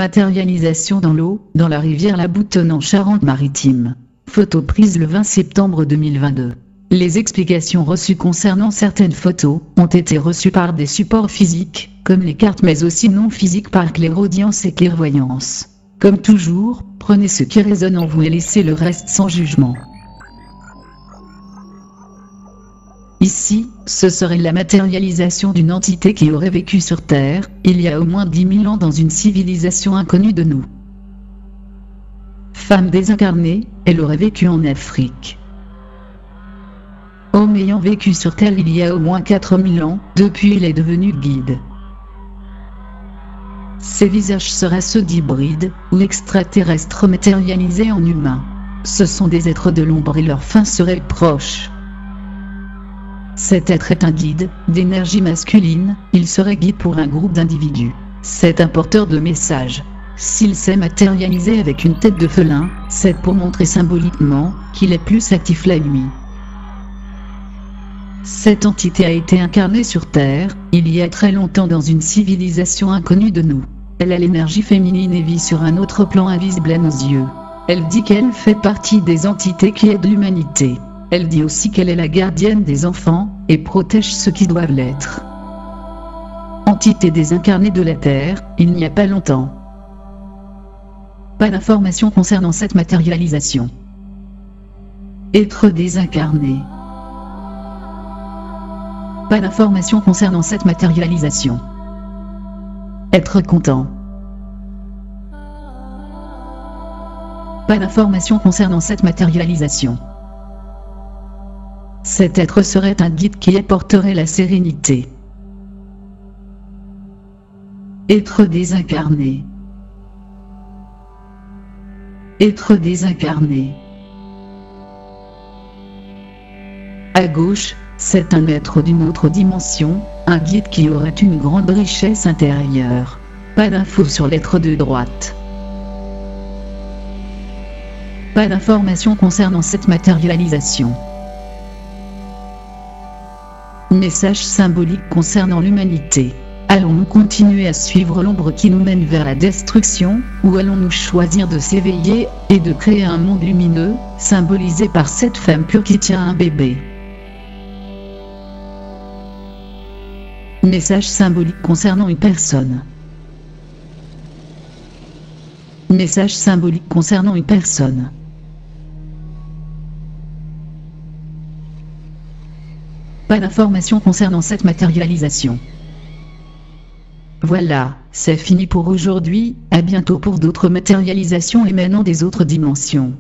Matérialisation dans l'eau, dans la rivière La Boutonne en Charente-Maritime. Photo prise le 20 septembre 2022. Les explications reçues concernant certaines photos ont été reçues par des supports physiques, comme les cartes, mais aussi non physiques par clairaudience et clairvoyance. Comme toujours, prenez ce qui résonne en vous et laissez le reste sans jugement. Ici, ce serait la matérialisation d'une entité qui aurait vécu sur Terre, il y a au moins 10 000 ans dans une civilisation inconnue de nous. Femme désincarnée, elle aurait vécu en Afrique. Homme ayant vécu sur Terre il y a au moins 4000 ans, depuis il est devenu guide. Ces visages seraient ceux d'hybrides, ou extraterrestres matérialisés en humains. Ce sont des êtres de l'ombre et leur fin serait proche. Cet être est un guide, d'énergie masculine, il serait guide pour un groupe d'individus. C'est un porteur de messages. S'il s'est matérialisé avec une tête de félin, c'est pour montrer symboliquement qu'il est plus actif la nuit. Cette entité a été incarnée sur Terre, il y a très longtemps dans une civilisation inconnue de nous. Elle a l'énergie féminine et vit sur un autre plan invisible à nos yeux. Elle dit qu'elle fait partie des entités qui aident l'humanité. Elle dit aussi qu'elle est la gardienne des enfants, et protège ceux qui doivent l'être. Entité désincarnée de la Terre, il n'y a pas longtemps. Pas d'informations concernant cette matérialisation. Être désincarné. Pas d'informations concernant cette matérialisation. Être content. Pas d'informations concernant cette matérialisation. Cet être serait un guide qui apporterait la sérénité. Être désincarné. Être désincarné. À gauche, c'est un être d'une autre dimension, un guide qui aurait une grande richesse intérieure. Pas d'infos sur l'être de droite. Pas d'informations concernant cette matérialisation. Message symbolique concernant l'humanité. Allons-nous continuer à suivre l'ombre qui nous mène vers la destruction, ou allons-nous choisir de s'éveiller, et de créer un monde lumineux, symbolisé par cette femme pure qui tient un bébé? Message symbolique concernant une personne. Message symbolique concernant une personne. Pas d'informations concernant cette matérialisation. Voilà, c'est fini pour aujourd'hui, à bientôt pour d'autres matérialisations émanant des autres dimensions.